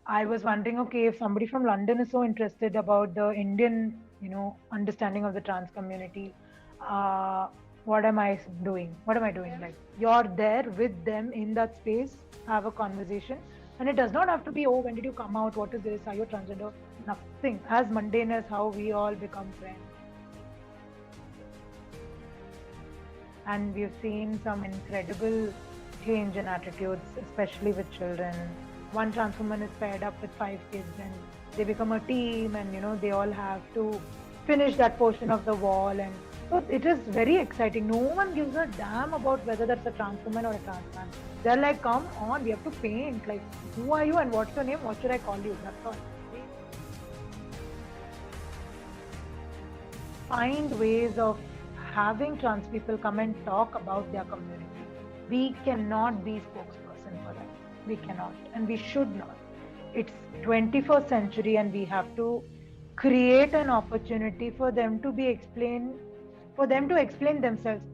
I was wondering, okay, if somebody from London is so interested about the Indian, understanding of the trans community, uh, what am I doing? What am I doing? Like, you're there with them in that space, have a conversation, and it does not have to be, oh, when did you come out? What is this? Are you transgender? Nothing. As mundane as how we all become friends. And we've seen some incredible change in attitudes, especially with children. One trans woman is paired up with 5 kids and they become a team, and they all have to finish that portion of the wall. And so it is very exciting. No one gives a damn about whether that's a trans woman or a trans man. They're like, come on, we have to paint. Like, who are you and what's your name? What should I call you? That's all. Find ways of having trans people come and talk about their community. We cannot be spokesperson for them. We cannot, and we should not. It's 21st century, and we have to create an opportunity for them to be explained, for them to explain themselves.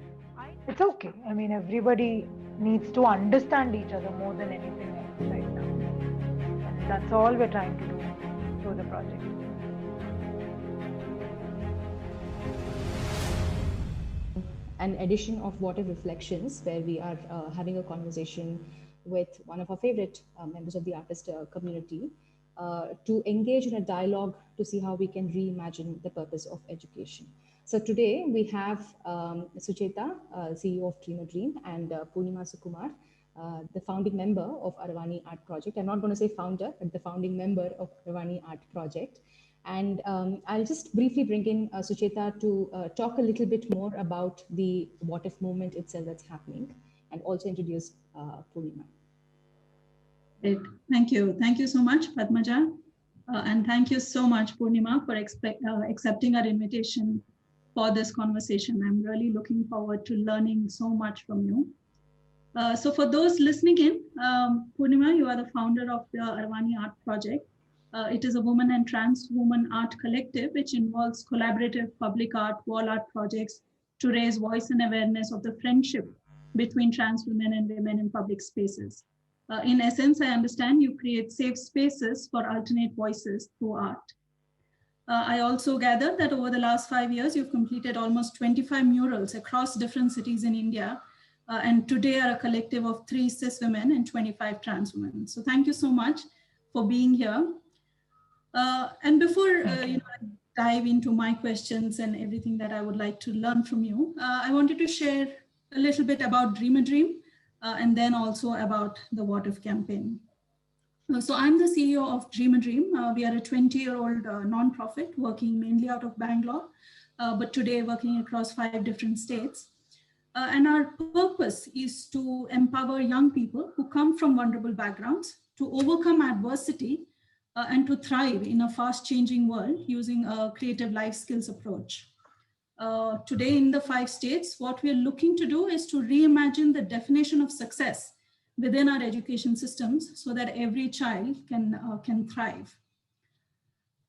It's okay. I mean, everybody needs to understand each other more than anything else right now, and that's all we're trying to do through the project. An edition of What If Reflections, where we are having a conversation with one of our favorite members of the artist community to engage in a dialogue to see how we can reimagine the purpose of education. So today we have Sucheta, CEO of Dream a Dream, and Purnima Sukumar, the founding member of Aravani Art Project. I'm not going to say founder, but the founding member of Aravani Art Project. And I'll just briefly bring in Sucheta to talk a little bit more about the What If movement itself that's happening, and also introduce Purnima. Great. Thank you. Thank you so much, Padmaja. And thank you so much, Purnima, for accepting our invitation for this conversation. I'm really looking forward to learning so much from you. So for those listening in, Purnima, you are the founder of the Aravani Art Project. It is a woman and trans woman art collective, which involves collaborative public art, wall art projects to raise voice and awareness of the friendship between trans women and women in public spaces. In essence, I understand you create safe spaces for alternate voices through art. I also gather that over the last 5 years, you've completed almost 25 murals across different cities in India, and today are a collective of 3 cis women and 25 trans women. So thank you so much for being here. And before I dive into my questions and everything that I would like to learn from you, I wanted to share a little bit about Dream a Dream, and then also about the What If campaign. So I'm the CEO of Dream a Dream. We are a 20-year-old nonprofit working mainly out of Bangalore, but today working across 5 different states. And our purpose is to empower young people who come from vulnerable backgrounds to overcome adversity and to thrive in a fast-changing world using a creative life skills approach. Today in the 5 states, what we're looking to do is to reimagine the definition of success within our education systems so that every child can thrive.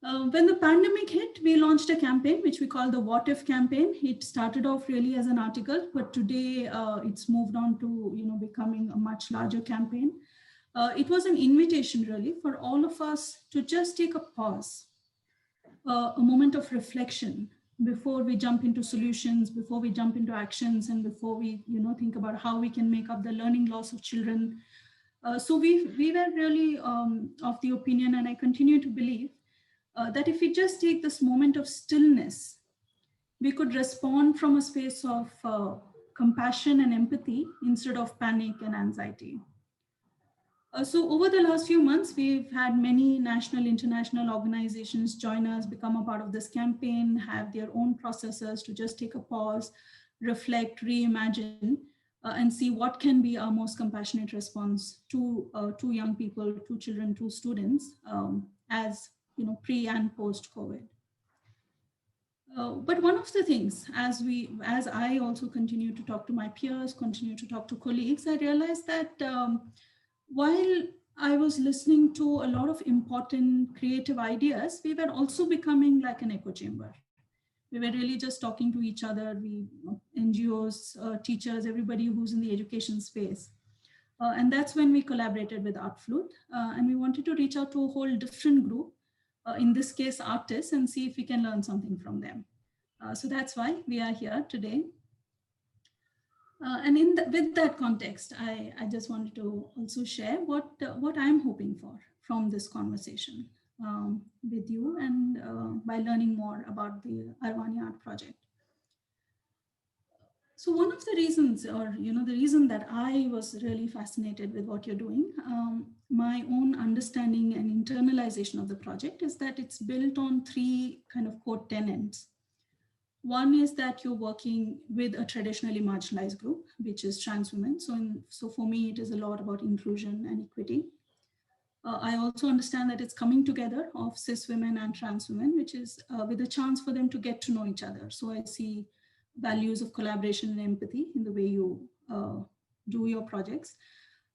When the pandemic hit, we launched a campaign which we call the What If campaign. It started off really as an article, but today it's moved on to becoming a much larger campaign. It was an invitation really for all of us to just take a pause, a moment of reflection before we jump into solutions, before we jump into actions, and before we think about how we can make up the learning loss of children. So we were really of the opinion, and I continue to believe, that if we just take this moment of stillness, we could respond from a space of compassion and empathy instead of panic and anxiety. So over the last few months, we've had many national, international organizations join us, become a part of this campaign, have their own processes to just take a pause, reflect, reimagine, and see what can be our most compassionate response to young people, to children, to students, as pre and post COVID. But one of the things, as I also continue to talk to my peers, continue to talk to colleagues, I realized that while I was listening to a lot of important creative ideas, we were also becoming like an echo chamber. We were really just talking to each other, NGOs, teachers, everybody who's in the education space. And that's when we collaborated with Art Flute. And we wanted to reach out to a whole different group, in this case, artists, and see if we can learn something from them. So that's why we are here today. And with that context, I just wanted to also share what I'm hoping for from this conversation with you, and by learning more about the Arvani Art Project. So one of the reasons, or the reason that I was really fascinated with what you're doing, my own understanding and internalization of the project is that it's built on three kind of core tenets. One is that you're working with a traditionally marginalized group, which is trans women. So for me, it is a lot about inclusion and equity. I also understand that it's coming together of cis women and trans women, which is with a chance for them to get to know each other. So I see values of collaboration and empathy in the way you do your projects.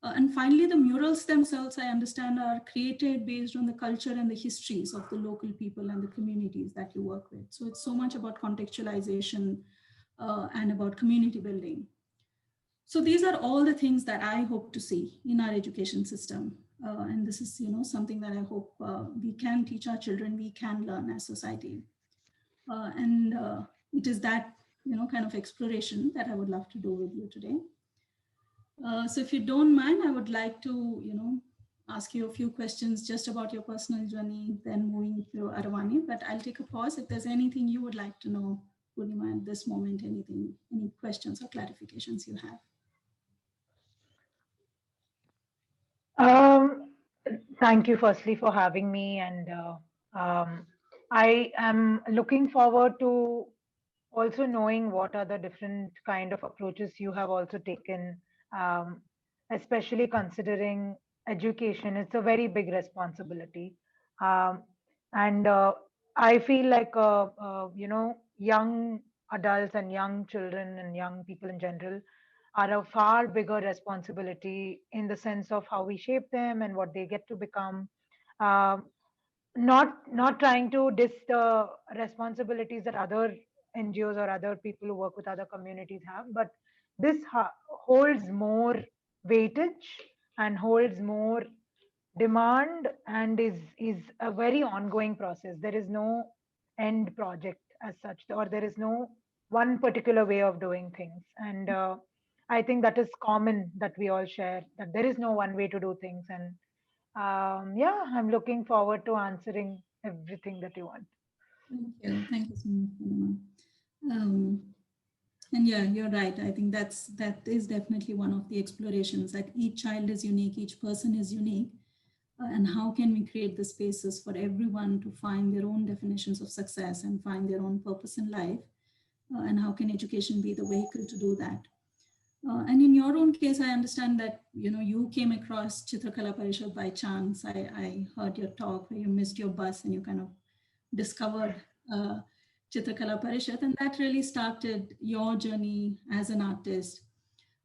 And finally, the murals themselves, I understand, are created based on the culture and the histories of the local people and the communities that you work with. So it's so much about contextualization and about community building. So these are all the things that I hope to see in our education system. And this is something that I hope we can teach our children, we can learn as society. And it is that kind of exploration that I would love to do with you today. So if you don't mind, I would like to, ask you a few questions just about your personal journey, then moving to Arvani. But I'll take a pause. If there's anything you would like to know, Purnima, at this moment, any questions or clarifications you have? Thank you firstly for having me, and I am looking forward to also knowing what are the different kind of approaches you have also taken, um, especially considering education. It's a very big responsibility, um, and I feel like young adults and young children and young people in general are a far bigger responsibility in the sense of how we shape them and what they get to become. Um, not trying to diss the responsibilities that other NGOs or other people who work with other communities have, but this holds more weightage and holds more demand and is a very ongoing process. There is no end project as such, or there is no one particular way of doing things. And I think that is common that we all share, that there is no one way to do things. And yeah, I'm looking forward to answering everything that you want. Thank you so much, Purnima. And yeah, you're right. I think that is definitely one of the explorations, that each child is unique, each person is unique. And how can we create the spaces for everyone to find their own definitions of success and find their own purpose in life? And how can education be the vehicle to do that? And in your own case, I understand that you came across Chitrakala Parishad by chance. I heard your talk where you missed your bus and you kind of discovered Chitrakala Parishad, and that really started your journey as an artist.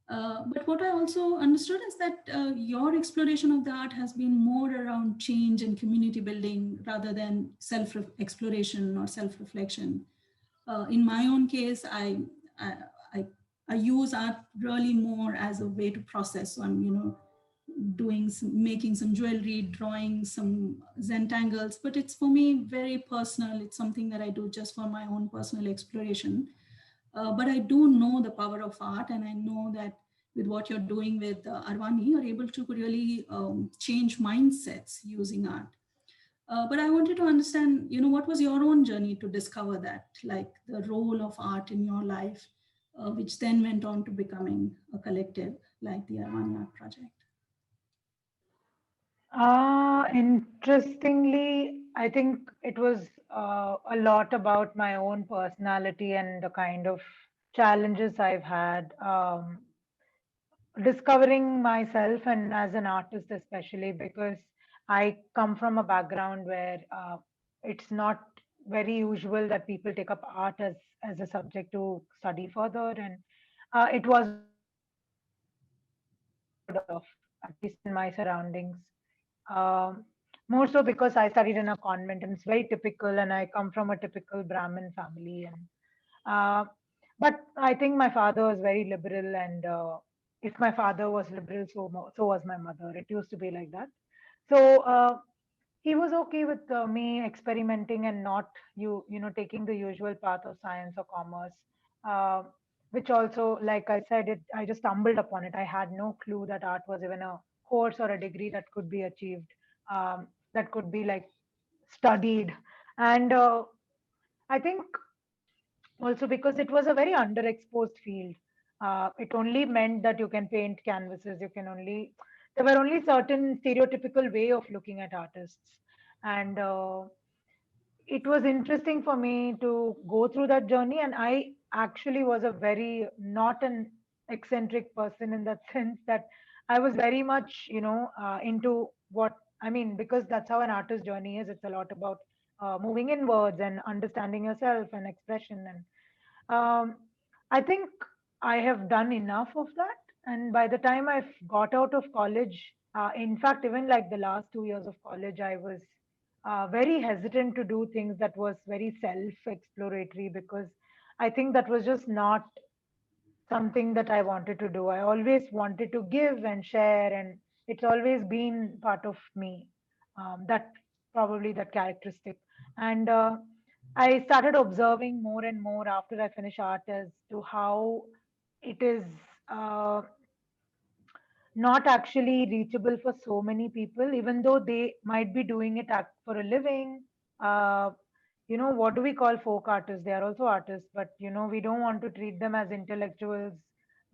But what I also understood is that your exploration of the art has been more around change and community building rather than self-exploration or self-reflection. In my own case, I use art really more as a way to process. So I'm, making some jewelry, drawing some Zentangles, but it's for me very personal. It's something that I do just for my own personal exploration. But I do know the power of art, and I know that with what you're doing with Arvani, you're able to really change mindsets using art. But I wanted to understand, what was your own journey to discover that, like the role of art in your life, which then went on to becoming a collective like the Arvani Art Project? Interestingly, I think it was a lot about my own personality and the kind of challenges I've had. Discovering myself and as an artist, especially because I come from a background where it's not very usual that people take up art as a subject to study further, and it wasn't of, at least in my surroundings. Um, More so because I studied in a convent and it's very typical, and I come from a typical Brahmin family. And uh, but I think my father was very liberal, and if my father was liberal, so was my mother. It used to be like that. So he was okay with me experimenting and not taking the usual path of science or commerce, uh, which also, like I said, I just stumbled upon it. I had no clue that art was even a course or a degree that could be achieved, that could be like studied. And I think also because it was a very underexposed field. It only meant that you can paint canvases, there were only certain stereotypical way of looking at artists. And it was interesting for me to go through that journey. And I actually was a very not an eccentric person in that sense, that I was very much into what I mean, because that's how an artist journey is. It's a lot about moving inwards and understanding yourself and expression. And um, I think I have done enough of that. And by the time I've got out of college, in fact, even like the last 2 years of college, I was very hesitant to do things that was very self-exploratory, because I think that was just not something that I wanted to do. I always wanted to give and share, and it's always been part of me. That probably that characteristic. And I started observing more and more after I finished art as to how it is uh, not actually reachable for so many people, even though they might be doing it for a living. Uh, what do we call folk artists? They are also artists, but we don't want to treat them as intellectuals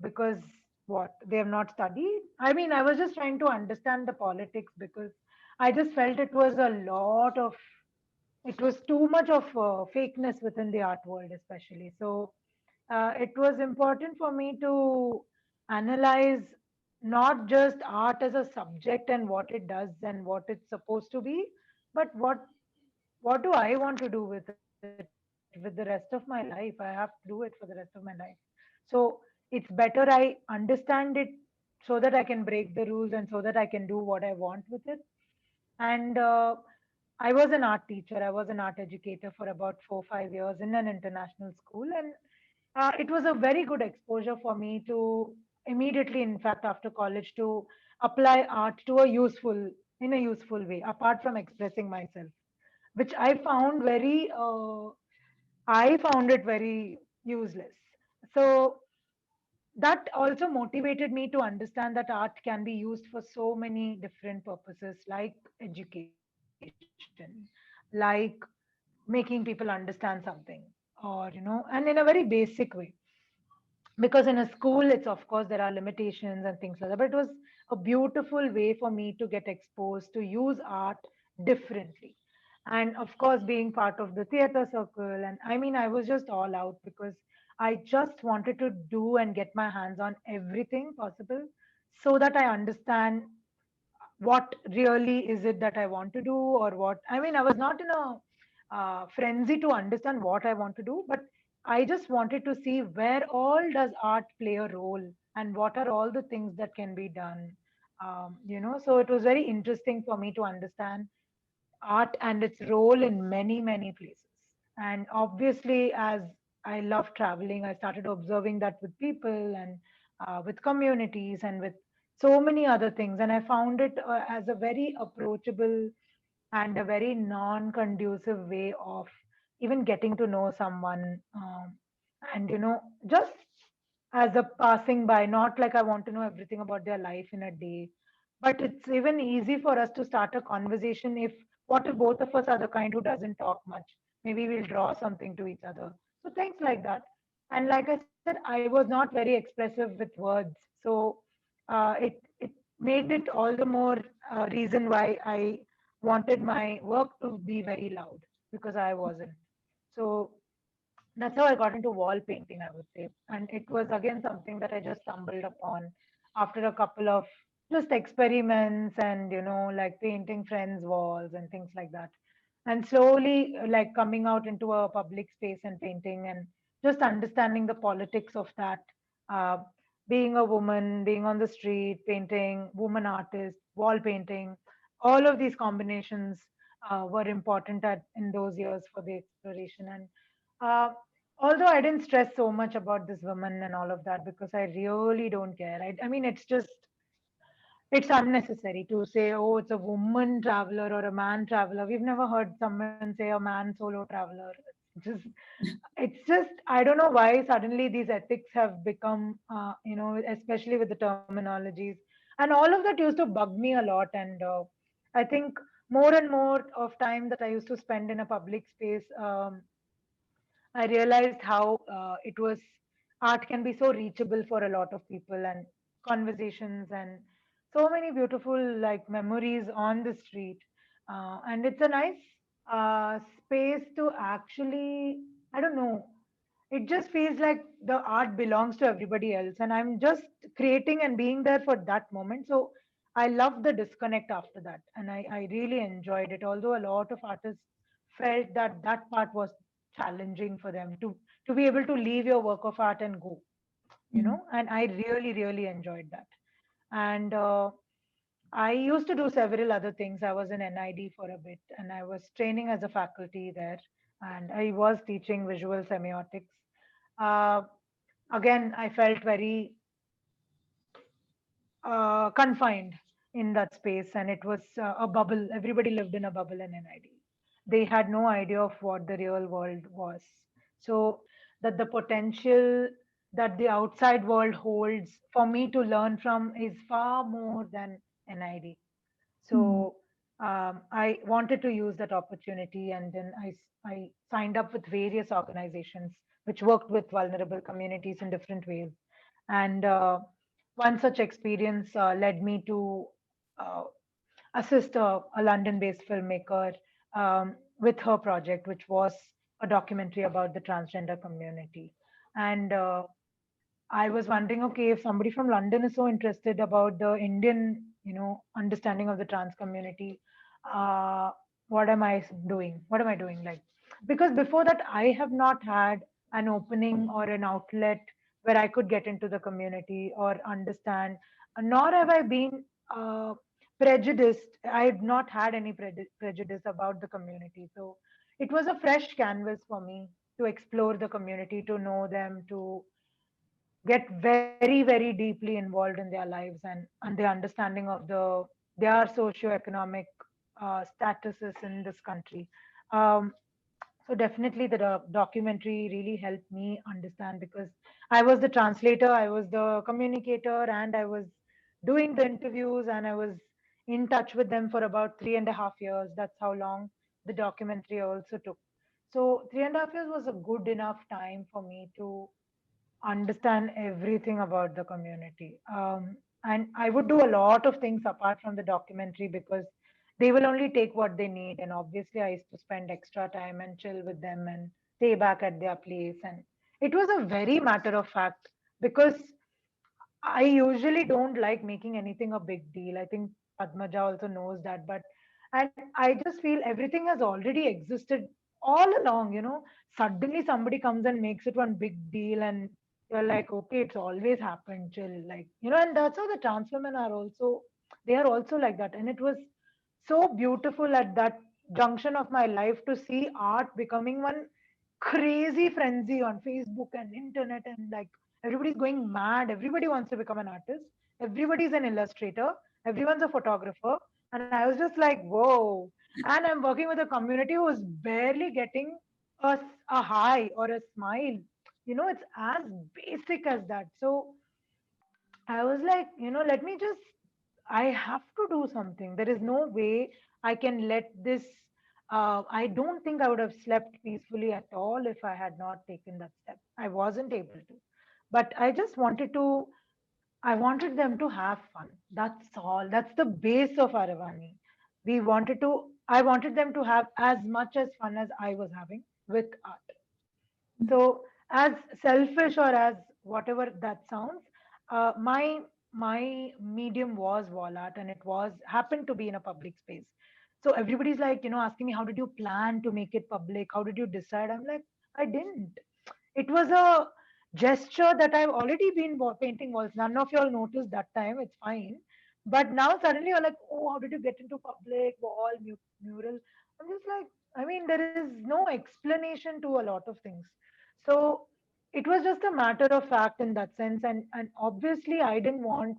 because what? They have not studied. I mean, I was just trying to understand the politics, because I just felt it was too much of fakeness within the art world, especially. So it was important for me to analyze not just art as a subject and what it does and what it's supposed to be, but what do I want to do with it with the rest of my life? I have to do it for the rest of my life. So it's better I understand it so that I can break the rules and so that I can do what I want with it. And I was an art teacher. I was an art educator for about 4 5 years in an international school, and it was a very good exposure for me to immediately, in fact, after college, to apply art to in a useful way, apart from expressing myself, which I found it very useless. So that also motivated me to understand that art can be used for so many different purposes, like education, like making people understand something, or and in a very basic way. Because in a school, it's of course there are limitations and things like that, but it was a beautiful way for me to get exposed to use art differently. And of course, being part of the theater circle, and I mean, I was just all out because I just wanted to do and get my hands on everything possible, so that I understand what really is it that I want to do, or what I mean. I was not in a frenzy to understand what I want to do, but I just wanted to see where all does art play a role, and what are all the things that can be done. So it was very interesting for me to understand art and its role in many, many places. And obviously, as I love traveling, I started observing that with people and with communities and with so many other things. And I found it as a very approachable and a very non conducive way of even getting to know someone. And, just as a passing by, not like I want to know everything about their life in a day, but it's even easy for us to start a conversation if what if both of us are the kind who doesn't talk much? Maybe we'll draw something to each other. So things like that. And like I said, I was not very expressive with words. So it made it all the more reason why I wanted my work to be very loud, because I wasn't. So that's how I got into wall painting, I would say. And it was again something that I just stumbled upon after a couple of just experiments and, like painting friends' walls and things like that. And slowly, like coming out into a public space and painting, and just understanding the politics of that. Uh, Being a woman, being on the street, painting, woman artist, wall painting, all of these combinations were important in those years for the exploration. And uh, Although I didn't stress so much about this woman and all of that because I really don't care. I mean, it's unnecessary to say, oh, it's a woman traveler or a man traveler. We've never heard someone say a man solo traveler. Just, it's just, I don't know why suddenly these ethics have become, especially with the terminologies. And all of that used to bug me a lot. And I think more and more of time that I used to spend in a public space, I realized how art can be so reachable for a lot of people and conversations and so many beautiful like memories on the street. And it's a nice space to actually, I don't know, it just feels like the art belongs to everybody else. And I'm just creating and being there for that moment. So I love the disconnect after that. And I really enjoyed it. Although a lot of artists felt that that part was challenging for them to be able to leave your work of art and go, Mm. and I really really enjoyed that. And I used to do several other things. I was in NID for a bit and I was training as a faculty there, and I was teaching visual semiotics. uh, Again, I felt very confined in that space, and it was a bubble. Everybody lived in a bubble in NID. They had no idea of what the real world was. So, that the potential that the outside world holds for me to learn from is far more than NID. Mm. So, I wanted to use that opportunity, and then I signed up with various organizations which worked with vulnerable communities in different ways. And one such experience led me to uh, assist a London-based filmmaker with her project, which was a documentary about the transgender community. And I was wondering, okay, if somebody from London is so interested about the Indian, understanding of the trans community, uh, what am I doing? What am I doing? Like, because before that, I have not had an opening or an outlet where I could get into the community or understand, nor have I been prejudiced. I had not had any prejudice about the community. So it was a fresh canvas for me to explore the community, to know them, to get very very deeply involved in their lives and the understanding of their socio-economic statuses in this country. um, so definitely the documentary really helped me understand, because I was the translator, I was the communicator, and I was doing the interviews, and I was in touch with them for about 3.5 years. That's how long the documentary also took. So 3.5 years was a good enough time for me to understand everything about the community. And I would do a lot of things apart from the documentary, because they will only take what they need. And obviously, I used to spend extra time and chill with them and stay back at their place. And it was a very matter of fact, because I usually don't like making anything a big deal. I think Padmaja also knows that. And I just feel everything has already existed all along, Suddenly somebody comes and makes it one big deal, and you're like, okay, it's always happened, chill. Like, and that's how the trans women are also, they are also like that. And it was so beautiful at that junction of my life to see art becoming one crazy frenzy on Facebook and internet, and like everybody's going mad. Everybody wants to become an artist. Everybody's an illustrator. Everyone's a photographer. And I was just like, whoa. And I'm working with a community who is barely getting a hi or a smile. It's as basic as that. So I was like, let me just, I have to do something. There is no way I can let this. I don't think I would have slept peacefully at all if I had not taken that step. I wasn't able to. But I just wanted to, I wanted them to have fun. That's all. That's the base of Aravani. I wanted them to have as much as fun as I was having with art. So, as selfish or as whatever that sounds, my medium was wall art, and it was happened to be in a public space. So everybody's like, asking me, how did you plan to make it public? How did you decide? I'm like, I didn't. It was a gesture that I've already been painting walls. None of y'all noticed that time. It's fine. But now suddenly you're like, oh, how did you get into public wall mural? I'm just like, I mean, there is no explanation to a lot of things. So it was just a matter of fact in that sense. And obviously, I didn't want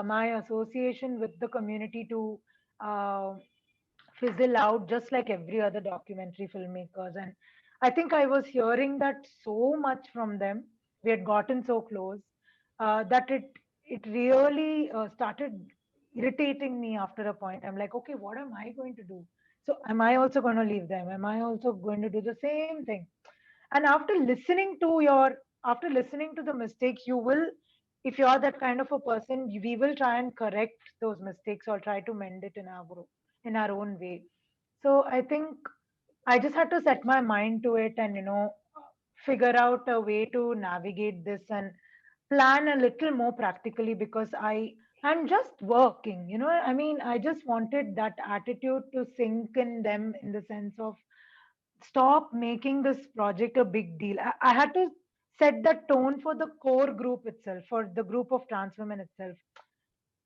my association with the community to uh, fizzle out just like every other documentary filmmakers. And I think I was hearing that so much from them. We had gotten so close that it really started irritating me after a point. I'm like, okay, what am I going to do? So am I also going to leave them? Am I also going to do the same thing? And after listening to the mistakes, you will, if you are that kind of a person, we will try and correct those mistakes or try to mend it in our own way. So I think I just had to set my mind to it and figure out a way to navigate this and plan a little more practically, because I'm just working, I mean, I just wanted that attitude to sink in them, in the sense of stop making this project a big deal. I had to set the tone for the core group itself, for the group of trans women itself,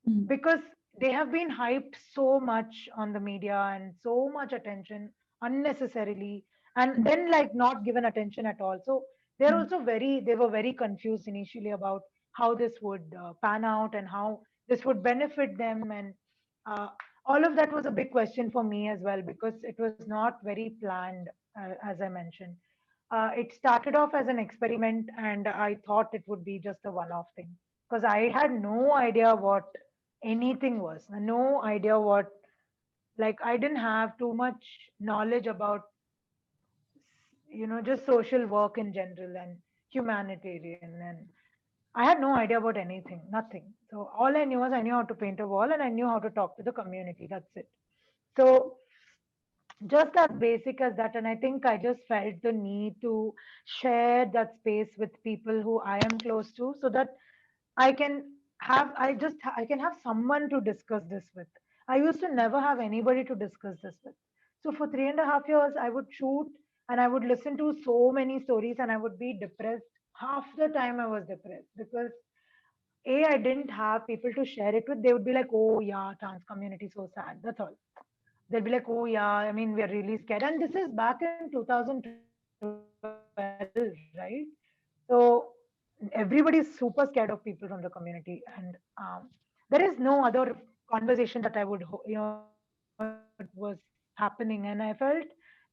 Mm. because they have been hyped so much on the media and so much attention unnecessarily, and then like not given attention at all. So Mm. they were very confused initially about how this would pan out and how this would benefit them. And uh, all of that was a big question for me as well, because it was not very planned, as I mentioned. It started off as an experiment, and I thought it would be just a one off thing, because I had no idea what anything was. No idea what, like, I didn't have too much knowledge about, just social work in general and humanitarian. And I had no idea about anything, nothing. So all I knew was I knew how to paint a wall and I knew how to talk to the community. That's it. So just as basic as that. And I think I just felt the need to share that space with people who I am close to, so that I can I can have someone to discuss this with. I used to never have anybody to discuss this with. So for 3.5 years, I would shoot and I would listen to so many stories and I would be depressed. Half the time I was depressed because I didn't have people to share it with. They would be like, oh yeah, trans community so sad. That's all. They'll be like, oh yeah, I mean, we're really scared. And this is back in 2012, right? So everybody's super scared of people from the community. And there is no other conversation that I would, was happening. And I felt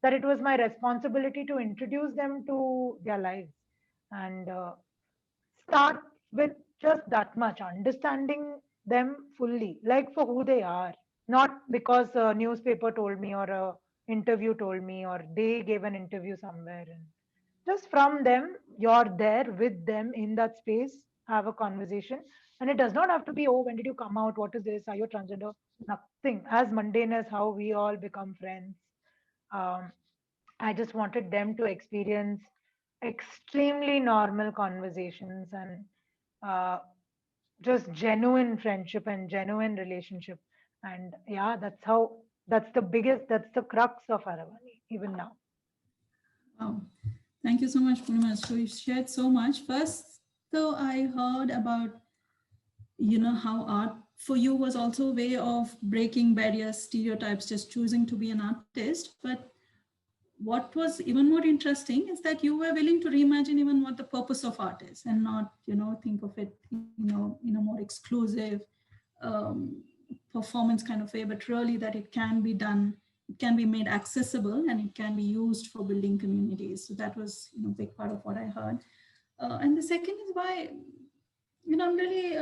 that it was my responsibility to introduce them to their lives and start with just that much, understanding them fully, like for who they are, not because a newspaper told me or a interview told me or they gave an interview somewhere. And just from them, you're there with them in that space, have a conversation. And it does not have to be, oh, when did you come out, what is this, are you transgender? Nothing as mundane as how we all become friends. um, I just wanted them to experience extremely normal conversations and uh, just genuine friendship and genuine relationship. And yeah, that's the crux of Aravani, even now. Wow. Thank you so much, Purnima. So you shared so much. First, though, I heard about, how art for you was also a way of breaking barriers, stereotypes, just choosing to be an artist. But what was even more interesting is that you were willing to reimagine even what the purpose of art is and not, think of it, in a more exclusive um, performance kind of way, but really that it can be done, it can be made accessible, and it can be used for building communities. So that was, a big part of what I heard. And the second is why, I'm really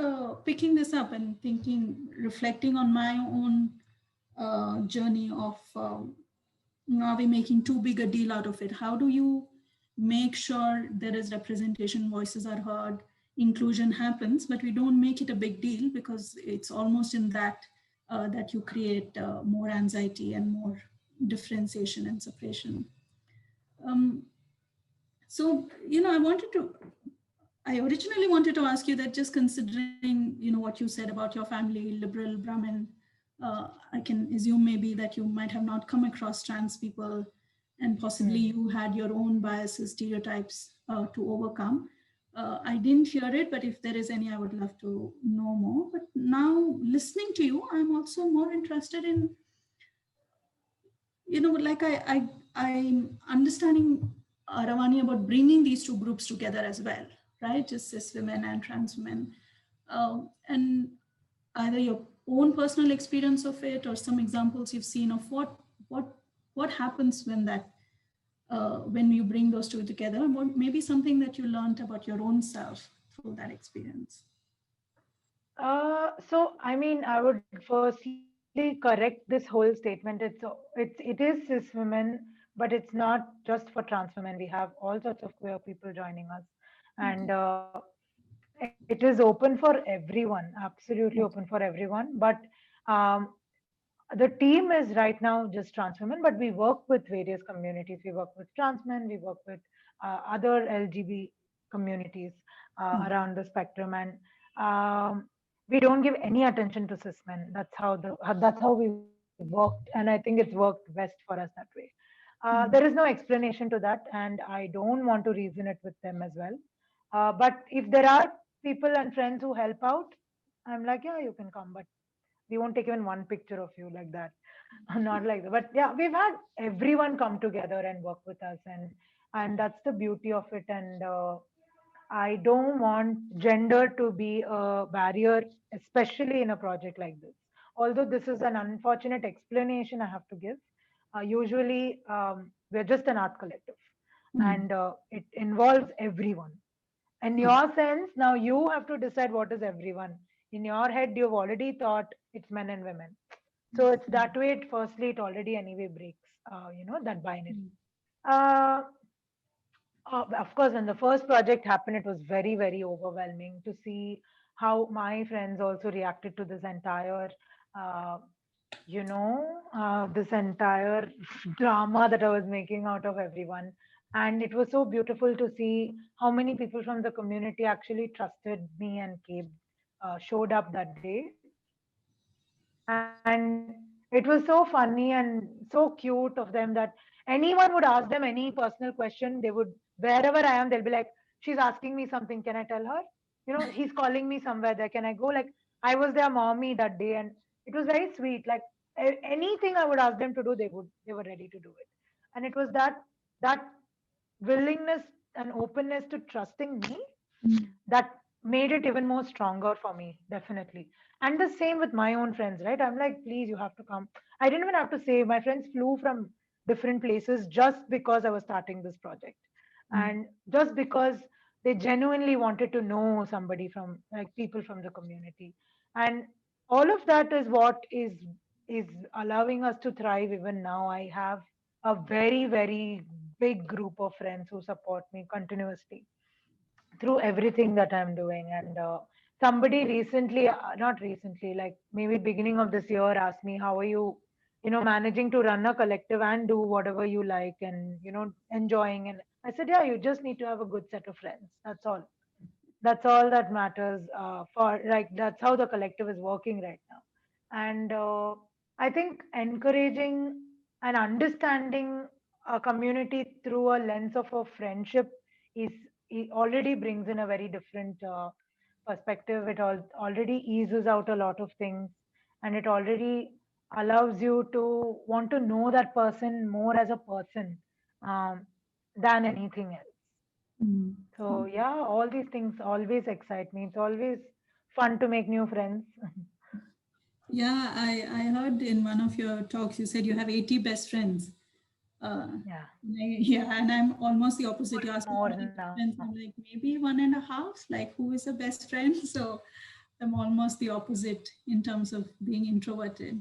picking this up and thinking, reflecting on my own journey of, are we making too big a deal out of it? How do you make sure there is representation, voices are heard, inclusion happens, but we don't make it a big deal, because it's almost in that that you create more anxiety and more differentiation and separation. Um, so, I originally wanted to ask you that, just considering, what you said about your family, liberal Brahmin, I can assume maybe that you might have not come across trans people, and possibly you had your own biases, stereotypes to overcome. I didn't hear it, but if there is any, I would love to know more. But now, listening to you, I'm also more interested in, like I'm understanding Ravani, about bringing these two groups together as well, right? Just cis women and trans women. And either your own personal experience of it or some examples you've seen of what happens when that when you bring those two together, and maybe something that you learned about your own self through that experience. So I mean, I would firstly correct this whole statement. It is cis women, but it's not just for trans women. We have all sorts of queer people joining us, and Okay. it is open for everyone, absolutely open for everyone. But um, the team is right now just trans women, but we work with various communities. We work with trans men, we work with other LGBT communities around the spectrum, and um, we don't give any attention to cis men. That's how we worked, and I think it's worked best for us that way. There is no explanation to that, and I don't want to reason it with them as well. But if there are people and friends who help out, I'm like, yeah, you can come, but we won't take even one picture of you like that. Not like that. But yeah, we've had everyone come together and work with us, and that's the beauty of it. And I don't want gender to be a barrier, especially in a project like this. Although this is an unfortunate explanation I have to give. Usually, we're just an art collective, and it involves everyone. In your sense, now you have to decide what is everyone. In your head, you've already thought it's men and women. So it's that way. Firstly, it already anyway breaks, that binary. Uh, of course, when the first project happened, it was very, very overwhelming to see how my friends also reacted to this entire, uh, this entire drama that I was making out of everyone. And it was so beautiful to see how many people from the community actually trusted me and came, showed up that day. And it was so funny and so cute of them that anyone would ask them any personal question. They would, wherever I am, they'll be like, she's asking me something. Can I tell her? He's calling me somewhere there. Can I go? Like, I was their mommy that day, and it was very sweet. Like, anything I would ask them to do, they were ready to do it. And it was that willingness and openness to trusting me that made it even more stronger for me, definitely. And the same with my own friends, right? I'm like, please, you have to come. I didn't even have to say, my friends flew from different places just because I was starting this project. And just because they genuinely wanted to know somebody from, like, people from the community. And all of that is what is allowing us to thrive even now. I have a very, very big group of friends who support me continuously through everything that I'm doing. And somebody recently, not recently, like maybe beginning of this year, asked me, "How are you, managing to run a collective and do whatever you like and enjoying?" And I said, "Yeah, you just need to have a good set of friends. That's all. That's all that matters. For like that's how the collective is working right now." And I think encouraging and understanding a community through a lens of a friendship is it already brings in a very different perspective. It already eases out a lot of things, and it already allows you to want to know that person more as a person, um, than anything else. So yeah, all these things always excite me. It's always fun to make new friends. Yeah, I heard in one of your talks you said you have 80 best friends. Yeah, Yeah, and I'm almost the opposite. You asked me more how many best now. friends, I'm like maybe one and a half. Like who is a best friend? So I'm almost the opposite in terms of being introverted.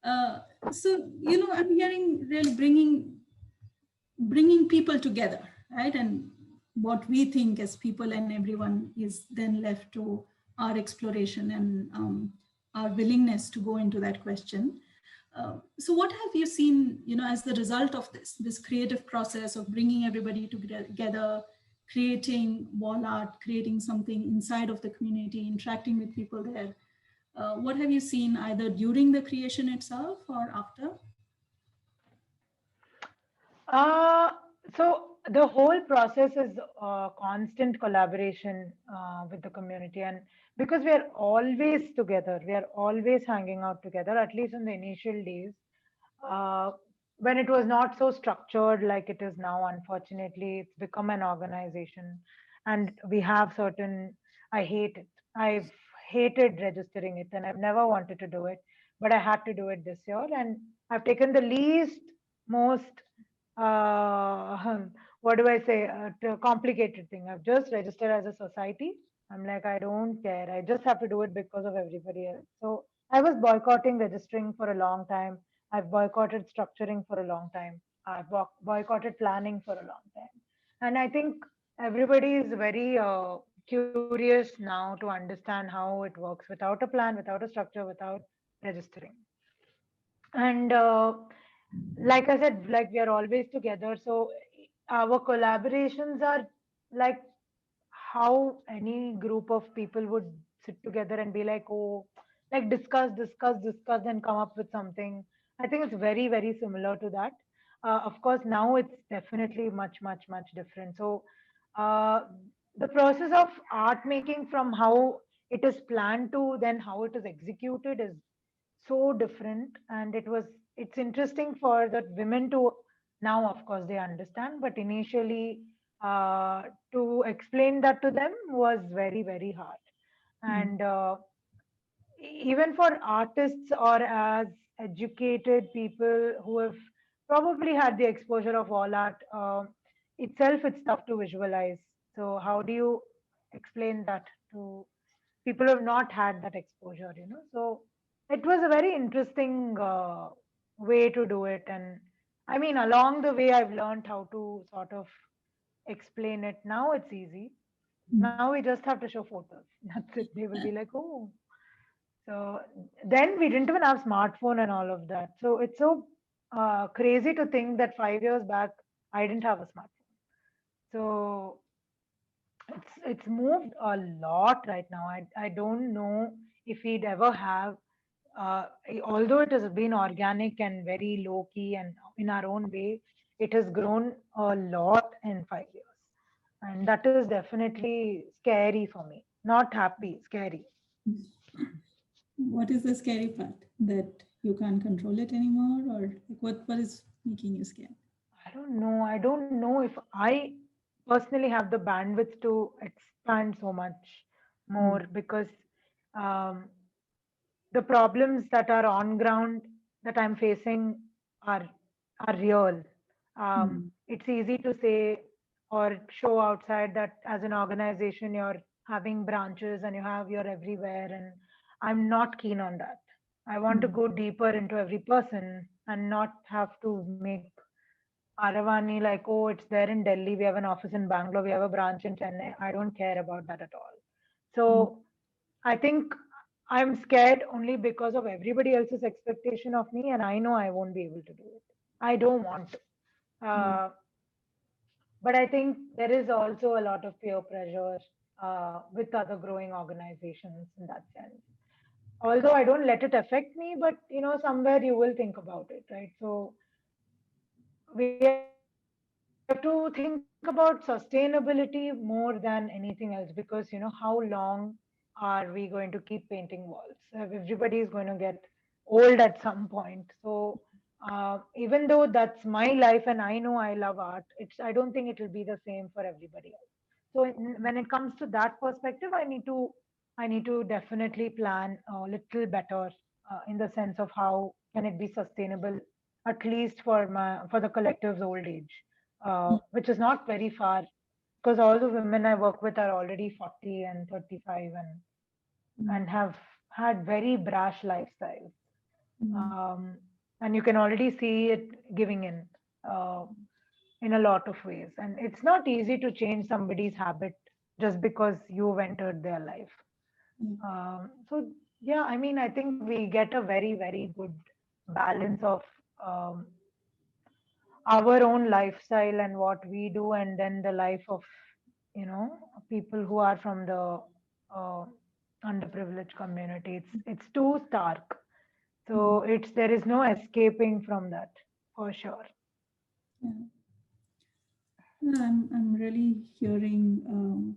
Uh, so I'm hearing really bringing people together, right? And what we think as people and everyone is then left to our exploration and our willingness to go into that question. So what have you seen, as the result of this creative process of bringing everybody together, creating wall art, creating something inside of the community, interacting with people there? What have you seen either during the creation itself or after? Uh, so the whole process is constant collaboration with the community, and because we are always together, we are always hanging out together, at least in the initial days. Uh, when it was not so structured like it is now, unfortunately, it's become an organization, and we have certain. I hate it. I've hated registering it, and I've never wanted to do it, but I had to do it this year, and I've taken the least, most, what do I say, complicated thing. I've just registered as a society. I'm like, I don't care. I just have to do it because of everybody else. So I was boycotting registering for a long time. I've boycotted structuring for a long time. I've boycotted planning for a long time. And I think everybody is very curious now to understand how it works without a plan, without a structure, without registering. And like I said, like we are always together. So our collaborations are like how any group of people would sit together and be like, oh, like discuss, and come up with something. I think it's very, very similar to that. Of course, now it's definitely much, much, much different. So, uh, the process of art making from how it is planned to then how it is executed is so different. And it's interesting for the women to now, of course, they understand, but initially, uh, to explain that to them was very, very hard. And even for artists or as educated people who have probably had the exposure of all art, itself, it's tough to visualize. So how do you explain that to people who have not had that exposure, you know? So it was a very interesting way to do it. And I mean, along the way, I've learned how to sort of explain it. Now it's easy. Now we just have to show photos. That's it. They will be like, oh. So then we didn't even have smartphone and all of that. So it's so crazy to think that 5 years back, I didn't have a smartphone. So it's moved a lot right now. I don't know if we'd ever have, although it has been organic and very low key and in our own way, it has grown a lot in 5 years. And that is definitely scary for me. Not happy, scary. What is the scary part? That you can't control it anymore, or like what is making you scared? I don't know. I don't know if I personally have the bandwidth to expand so much more, because um, the problems that are on ground that I'm facing are are real. It's easy to say or show outside that as an organization you're having branches and you have you're everywhere, and I'm not keen on that. I want to go deeper into every person and not have to make Aravani like, oh, it's there in Delhi, we have an office in Bangalore, we have a branch in Chennai. I don't care about that at all. So I think I'm scared only because of everybody else's expectation of me, and I know I won't be able to do it. I don't want to. But I think there is also a lot of peer pressure with other growing organizations in that sense. Although I don't let it affect me, but you know, somewhere you will think about it, right? So we have to think about sustainability more than anything else, because you know, how long are we going to keep painting walls? Everybody is going to get old at some point. So even though that's my life and I know I love art, I don't think it will be the same for everybody else. So when it comes to that perspective, I need to definitely plan a little better, in the sense of how can it be sustainable, at least for the collective's old age, which is not very far, because all the women I work with are already 40 and 35, and have had very brash lifestyles. Um, and you can already see it giving uh, in a lot of ways. And it's not easy to change somebody's habit just because you've entered their life. So, yeah, I mean, I think we get a very, very good balance of um, our own lifestyle and what we do, and then the life of, you know, people who are from the uh, underprivileged community. It's too stark. So there is no escaping from that, for sure. Yeah. No, I'm really hearing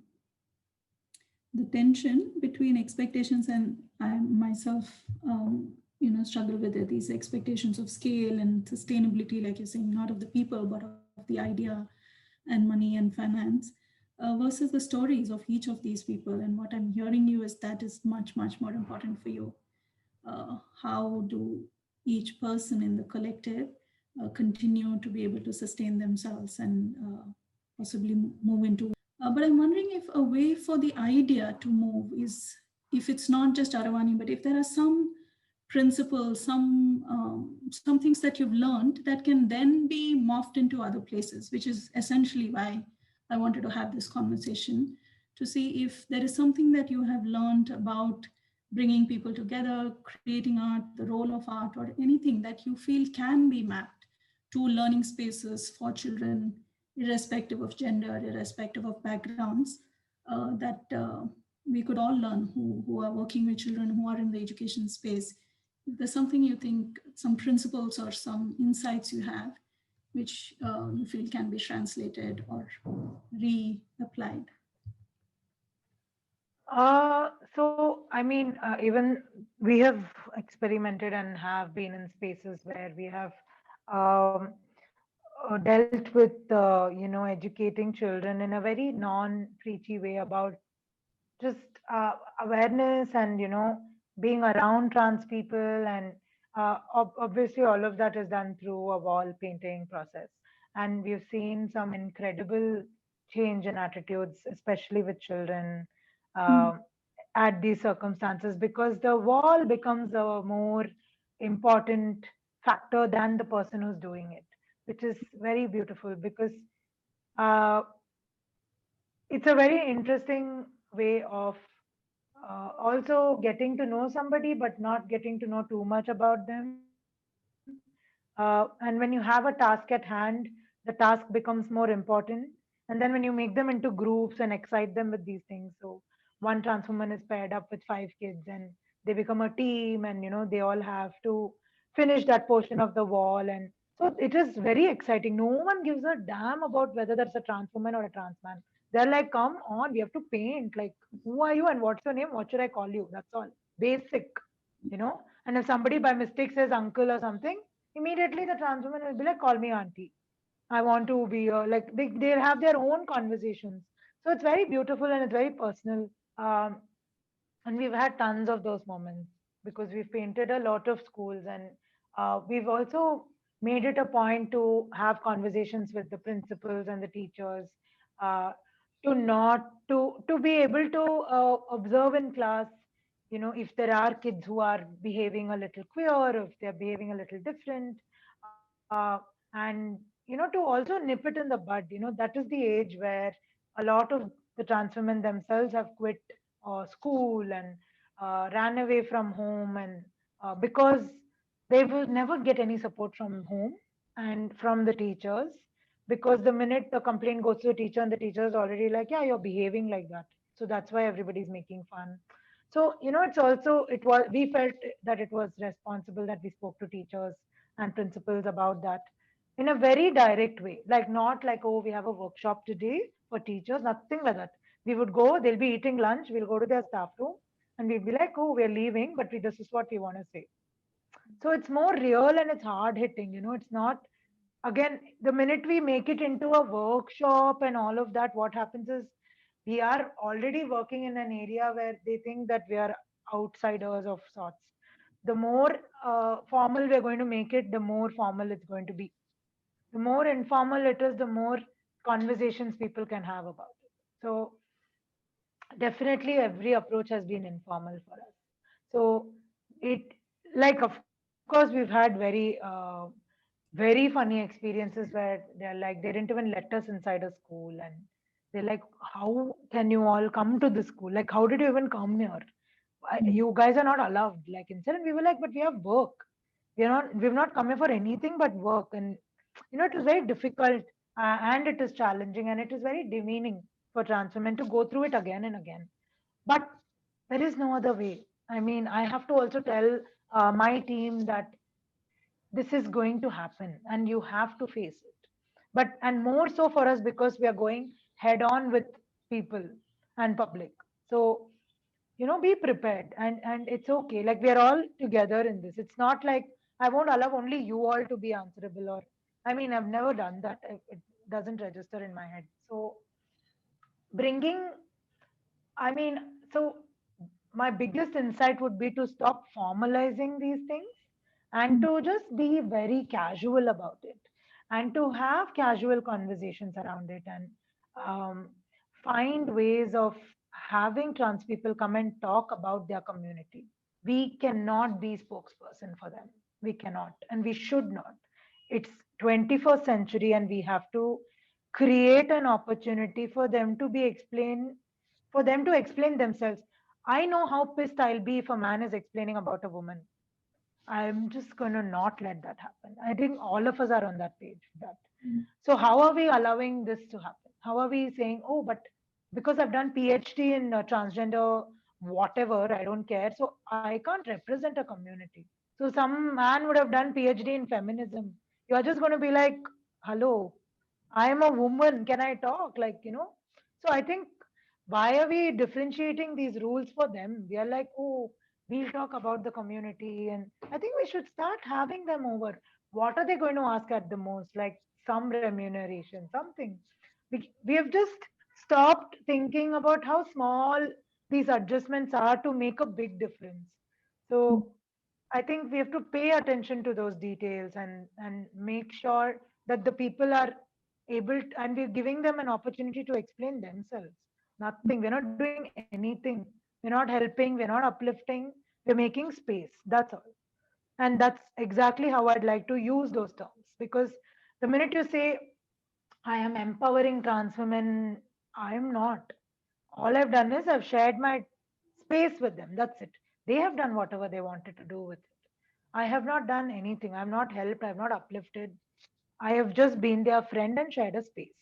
the tension between expectations and I myself, struggle with it, these expectations of scale and sustainability, like you're saying, not of the people, but of the idea and money and finance, versus the stories of each of these people. And what I'm hearing you is that is much, much more important for you. How do each person in the collective continue to be able to sustain themselves and possibly move into. But I'm wondering if a way for the idea to move is, if it's not just Aravani, but if there are some principles, some things that you've learned that can then be morphed into other places, which is essentially why I wanted to have this conversation, to see if there is something that you have learned about bringing people together, creating art, the role of art, or anything that you feel can be mapped to learning spaces for children, irrespective of gender, irrespective of backgrounds, that we could all learn who are working with children, who are in the education space. If there's something you think, some principles or some insights you have, which you feel can be translated or reapplied. So, I mean, even we have experimented and have been in spaces where we have um, dealt with, educating children in a very non-preachy way about just awareness and, being around trans people. And obviously, all of that is done through a wall painting process. And we've seen some incredible change in attitudes, especially with children. Mm. um at these circumstances, because the wall becomes a more important factor than the person who's doing it, which is very beautiful. Because uh, it's a very interesting way of also getting to know somebody but not getting to know too much about them. And when you have a task at hand, the task becomes more important. And then when you make them into groups and excite them with these things, so one trans woman is paired up with 5 kids and they become a team, and they all have to finish that portion of the wall. And so it is very exciting. No one gives a damn about whether that's a trans woman or a trans man. They're like, come on, we have to paint. Like, who are you and what's your name? What should I call you? That's all. Basic, you know. And if somebody by mistake says uncle or something, immediately the trans woman will be like, call me auntie. I want to be like, they have their own conversations. So it's very beautiful and it's very personal. Um, and we've had tons of those moments because we've painted a lot of schools. And we've also made it a point to have conversations with the principals and the teachers, uh, to not to be able to observe in class, if there are kids who are behaving a little queer, or if they're behaving a little different, and to also nip it in the bud. That is the age where a lot of the trans women themselves have quit school and ran away from home. And because they will never get any support from home and from the teachers, because the minute the complaint goes to the teacher, and the teacher is already like, yeah, you're behaving like that, so that's why everybody's making fun. So it's also, it was, we felt that it was responsible that we spoke to teachers and principals about that in a very direct way. Like, not like, oh, we have a workshop today for teachers, nothing like that. We would go, they'll be eating lunch, we'll go to their staff room, and we'll be like, oh, we're leaving, but this is what we want to say. So it's more real and it's hard hitting. It's not, again, the minute we make it into a workshop and all of that, what happens is we are already working in an area where they think that we are outsiders of sorts. The more formal we're going to make it, the more formal it's going to be. The more informal it is, the more conversations people can have about it. So definitely every approach has been informal for us. So it, like, of course, we've had very funny experiences where they're like, they didn't even let us inside a school. And they're like, how can you all come to this school? Like, how did you even come here? Mm. You guys are not allowed, like, inside. And we were like, but we have work. We've not come here for anything but work. And it was very difficult, and it is challenging, and it is very demeaning for trans women to go through it again and again. But there is no other way. I mean, I have to also tell my team that this is going to happen and you have to face it. But, and more so for us, because we are going head on with people and public. So be prepared, and it's okay. Like, we are all together in this. It's not like I won't allow only you all to be answerable, or I mean, I've never done that. It doesn't register in my head. So bringing, I mean, so my biggest insight would be to stop formalizing these things and Mm. to just be very casual about it, and to have casual conversations around it, and um, find ways of having trans people come and talk about their community. We cannot be spokesperson for them. We cannot, and we should not. It's 21st century, and we have to create an opportunity for them to be explained, for them to explain themselves. I know how pissed I'll be if a man is explaining about a woman. I'm just going to not let that happen. I think all of us are on that page. That. Mm. So how are we allowing this to happen? How are we saying, oh, but because I've done PhD in transgender, whatever, I don't care. So I can't represent a community. So some man would have done PhD in feminism. You're just going to be like, hello, I am a woman. Can I talk? So I think, why are we differentiating these rules for them? We are like, oh, we'll talk about the community. And I think we should start having them over. What are they going to ask at the most? Like some remuneration, something. We have just stopped thinking about how small these adjustments are to make a big difference. Mm. So I think we have to pay attention to those details, and make sure that the people are able to, and we're giving them an opportunity to explain themselves. Nothing. We're not doing anything. We're not helping. We're not uplifting. We're making space. That's all. And that's exactly how I'd like to use those terms, because the minute you say I am empowering trans women, I'm not. All I've done is I've shared my space with them. That's it. They have done whatever they wanted to do with it. I have not done anything. I've not helped. I've not uplifted. I have just been their friend and shared a space.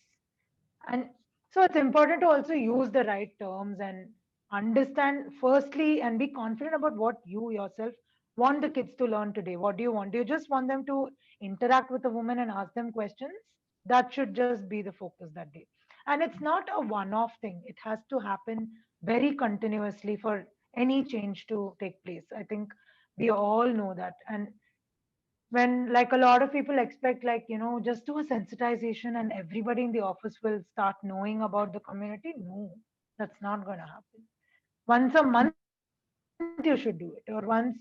And so it's important to also use the right terms and understand firstly and be confident about what you yourself want the kids to learn today. What do you want? Do you just want them to interact with a woman and ask them questions? That should just be the focus that day. And it's not a one off thing, it has to happen very continuously for any change to take place. I think we all know that. And when, like, a lot of people expect, like, just do a sensitization and everybody in the office will start knowing about the community, no, that's not going to happen. Once a month you should do it, or once.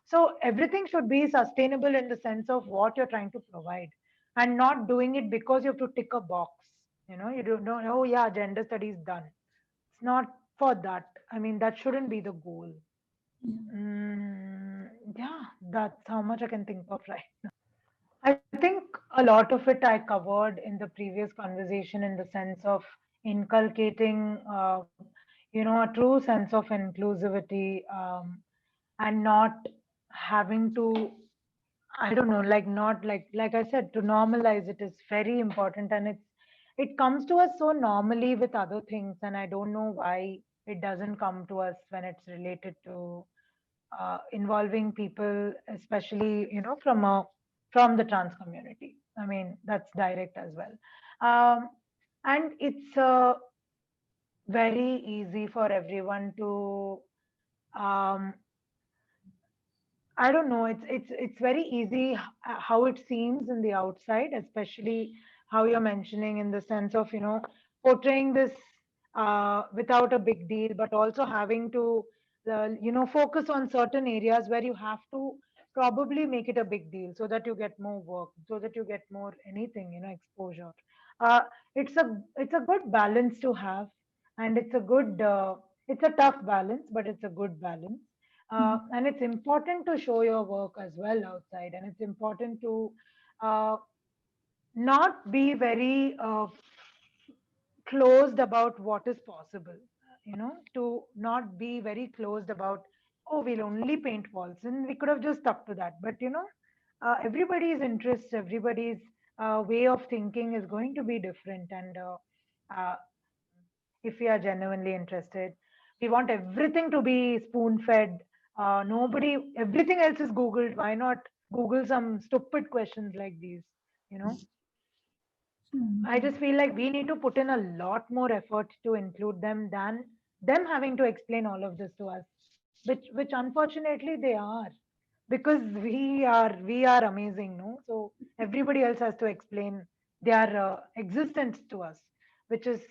So everything should be sustainable in the sense of what you're trying to provide, and not doing it because you have to tick a box. You don't know, oh yeah, gender studies done. It's not for that. I mean, that shouldn't be the goal. Yeah. Yeah, that's how much I can think of right now. I think a lot of it I covered in the previous conversation, in the sense of inculcating, a true sense of inclusivity, and not having to, I don't know, like, not like I said, to normalize it is very important, and it comes to us so normally with other things, and I don't know why it doesn't come to us when it's related to involving people, especially from the trans community. I mean, that's direct as well, and it's very easy for everyone to. Um, I don't know. It's very easy how it seems in the outside, especially how you're mentioning, in the sense of portraying this without a big deal, but also having to focus on certain areas where you have to probably make it a big deal so that you get more work, so that you get more anything, exposure. Uh, it's a good balance to have, and it's a tough balance, but it's a good balance. Mm. And it's important to show your work as well outside, and it's important to uh, not be very closed about what is possible, to not be very closed about, oh, we'll only paint walls, and we could have just stuck to that. But everybody's interest, everybody's way of thinking is going to be different, and uh, if we are genuinely interested, we want everything to be spoon fed. Nobody, everything else is Googled. Why not Google some stupid questions like these? You know, Mm. I just feel like we need to put in a lot more effort to include them than them having to explain all of this to us, which unfortunately they are, because we are amazing, no? So everybody else has to explain their existence to us, which is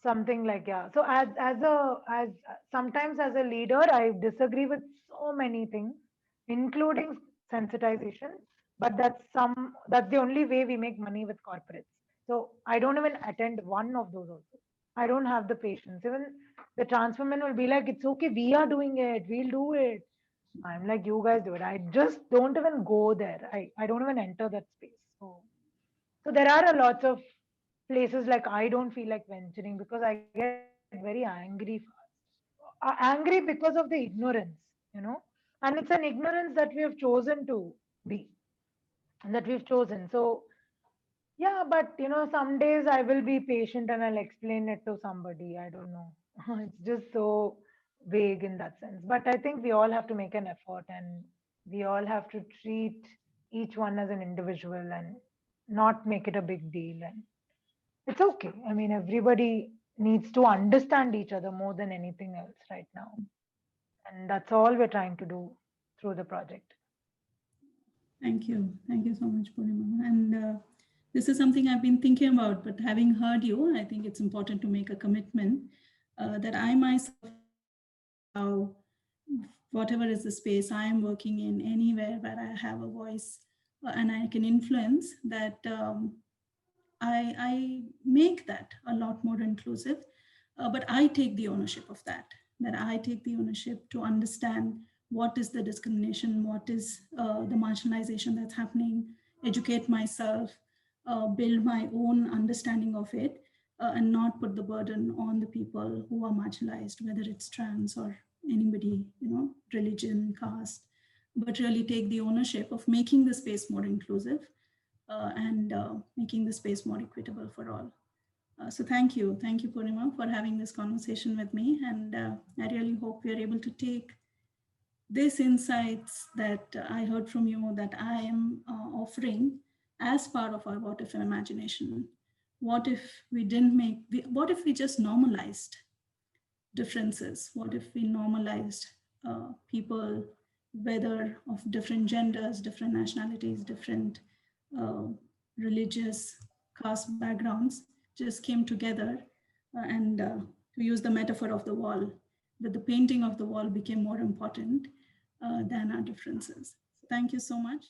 something like, yeah. So as sometimes as a leader I disagree with so many things, including sensitization, but that's the only way we make money with corporates. So I don't even attend one of those also. I don't have the patience. Even the transformer will be like, it's okay, we are doing it, we'll do it. I'm like, you guys do it. I just don't even go there. I don't even enter that space. So there are a lot of places like I don't feel like venturing because I get very angry fast. Angry because of the ignorance, you know, and it's an ignorance that we have chosen to be, and that we've chosen. So yeah, but some days I will be patient and I'll explain it to somebody. I don't know. It's just so vague in that sense. But I think we all have to make an effort, and we all have to treat each one as an individual and not make it a big deal. And it's okay. I mean, everybody needs to understand each other more than anything else right now. And that's all we're trying to do through the project. Thank you. Thank you so much, Purnima. And this is something I've been thinking about, but having heard you, I think it's important to make a commitment that I myself, how whatever is the space I am working in, anywhere where I have a voice and I can influence, that I make that a lot more inclusive. But I take the ownership of that I take the ownership to understand what is the discrimination, what is the marginalization that's happening, educate myself, build my own understanding of it, and not put the burden on the people who are marginalized, whether it's trans or anybody, religion, caste, but really take the ownership of making the space more inclusive and making the space more equitable for all. So thank you. Thank you, Purnima, for having this conversation with me. And I really hope we are able to take these insights that I heard from you, that I am offering as part of our What If imagination. What if we didn't what if we just normalized differences? What if we normalized people, whether of different genders, different nationalities, different uh, religious caste backgrounds, just came together and to use the metaphor of the wall, that the painting of the wall became more important than our differences. Thank you so much.